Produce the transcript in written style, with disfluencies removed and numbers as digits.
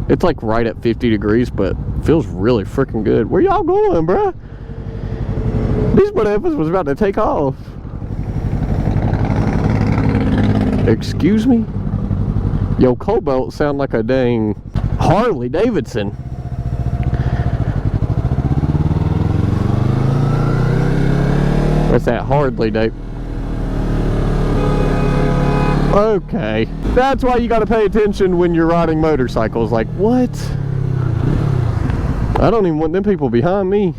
It's like right at 50 degrees, but feels really freaking good. Where y'all going, bruh? These motherfuckers was about to take off. Excuse me? Yo, Cobalt sound like a dang Harley Davidson. What's that? Hardly, Dave. Okay. That's why you gotta pay attention when you're riding motorcycles. Like, what? I don't even want them people behind me.